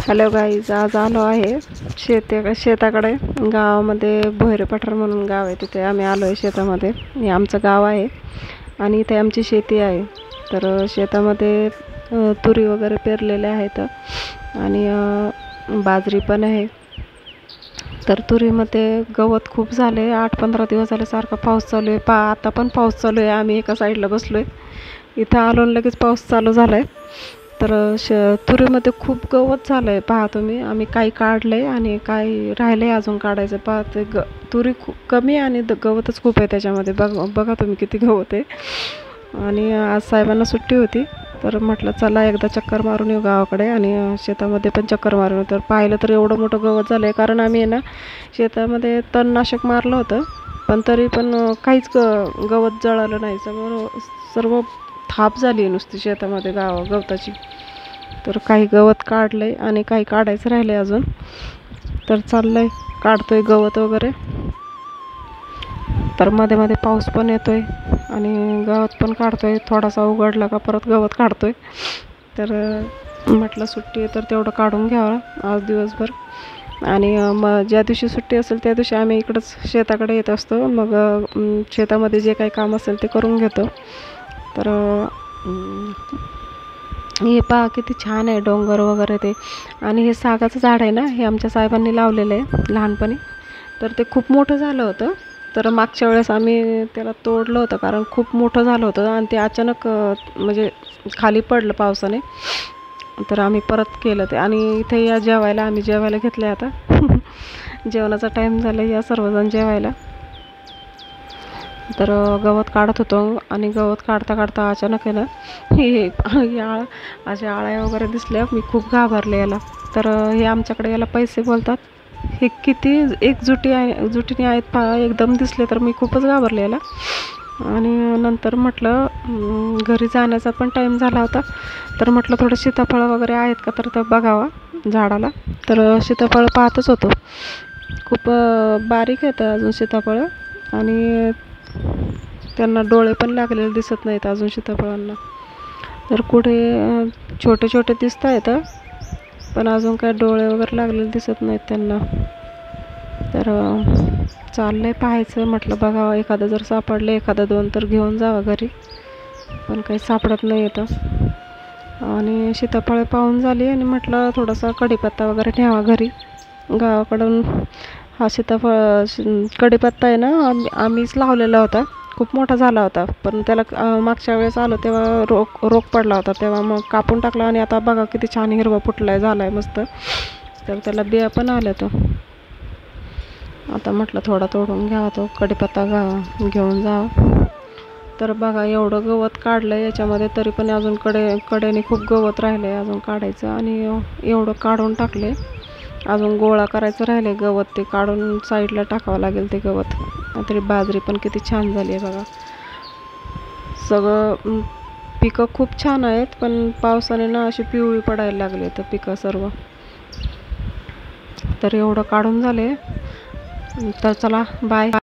Hello guys, आज आलो आहे शेताकडे. गावामध्ये भोयरे पठार म्हणून गाव आहे, तिथे आम्ही आलो आहे. शेतामध्ये हे आमचं गाव आहे आणि इथे आमची शेती आहे. तर शेतामध्ये तुरी वगैरे पेरलेल्या आहेत आणि बाजरी पण आहे. तर तुरीमध्ये गवत खूप झाले. 8-15 दिवस झाले सारखा पाऊस चालू आहे. आता पण पाऊस चालू आहे. आम्ही एका साईडला बसलो आहे. इथं आलो आणि लगेच पाऊस चालू झाला आहे. तर तुरीमध्ये खूप गवत झालं आहे. पहा तुम्ही, आम्ही काही काढलं आहे आणि काही राहिलं आहे अजून काढायचं. पहा ते तुरी खूप कमी आणि गवतच खूप आहे त्याच्यामध्ये. बघा तुम्ही किती गवत आहे. आणि आज साहेबांना सुट्टी होती, तर म्हटलं चला एकदा चक्कर मारून येऊ गावाकडे आणि शेतामध्ये पण चक्कर मारून येऊ. तर पाहिलं तर एवढं मोठं गवत झालं आहे. कारण आम्ही ना शेतामध्ये तणनाशक मारलं होतं, पण तरी पण काहीच गवत जळालं नाही. सर्व थाप झाली आहे नुसती शेतामध्ये गवताची. तर काही गवत काढलं आहे आणि काही काढायचं राहिलं आहे अजून. तर चाललं आहे, काढतो आहे गवत वगैरे. तर मध्ये मध्ये पाऊस पण येतो आहे आणि गवत पण काढतो आहे. थोडासा उघडला का परत गवत काढतो आहे. तर म्हटलं सुट्टी आहे तर तेवढं काढून घ्यावं आज दिवसभर. आणि मग ज्या दिवशी सुट्टी असेल त्या दिवशी आम्ही इकडंच शेताकडे येत असतो. मग शेतामध्ये जे काही काम असेल ते करून घेतो. तर हे पहा किती छान आहे डोंगर वगैरे ते. आणि हे सागाचं झाड आहे ना, हे आमच्या साहेबांनी लावलेलं आहे लहानपणी. तर ते खूप मोठं झालं होतं. तर मागच्या वेळेस आम्ही त्याला तोडलं होतं, कारण खूप मोठं झालं होतं आणि ते अचानक म्हणजे खाली पडलं पावसाने. तर आम्ही परत केलं ते. आणि इथे या जेवायला, आम्ही जेवायला घेतलं आहे आता. जेवणाचा टाईम झाला, या सर्वजण जेवायला. तर गवत काढत होतो आणि गवत काढता काढता अचानक आहे ना अशा आळ्या वगैरे दिसल्या. मी खूप घाबरले याला. तर हे आमच्याकडे याला पैसे बोलतात. हे किती एकजुटीने आहेत पहा. एकदम दिसले तर मी खूपच घाबरले याला. आणि नंतर म्हटलं घरी जाण्याचा पण टाईम झाला होता. तर म्हटलं थोडं सीताफळं वगैरे आहेत का तर बघावा झाडाला. तर सीताफळं पाहतच होतो. खूप बारीक आहेत अजून सीताफळं आणि त्यांना डोळे पण लागलेले दिसत नाहीत अजून सीताफळांना. तर कुठे छोटे छोटे दिसत आहेत, पण अजून काय डोळे वगैरे लागलेले दिसत नाहीत त्यांना. तर चाललं आहे पाहायचं. म्हटलं बघावं एखादं जर सापडलं, 1-2 तर घेऊन जावं घरी. पण काही सापडत नाही येतं. आणि सीताफळे पाहून झाली आणि म्हटलं थोडासा कढीपत्ता वगैरे न्यावा घरी. गावाकडून हा कढीपत्ता आहे ना, आम्हीच लावलेला होता. खूप मोठा झाला होता, पण त्याला मागच्या वेळेस आलो तेव्हा रोग पडला होता. तेव्हा मग कापून टाकला आणि आता बघा किती छान हिरवा फुटलाय, झालाय मस्त. तर त्याला बिया पण आल्या. तो आता म्हटलं थोडा तोडून घ्यावा तो कढीपत्ता घेऊन जावा. तर बघा एवढं गवत काढलं याच्यामध्ये, तरी पण अजून कडेने खूप गवत राहिलं आहे अजून काढायचं. आणि एवढं काढून टाकले. अजून गोळा करायचं राहिले गवत, ते काढून साईडला टाकावं लागेल ते गवत. तरी बाजरी पण किती छान झाली आहे बघा. सगळं पिकं खूप छान आहेत, पण पावसाने ना अशी पिवळी पडायला लागली तर पिकं सर्व. तर एवढं काढून झाले. तर चला बाय.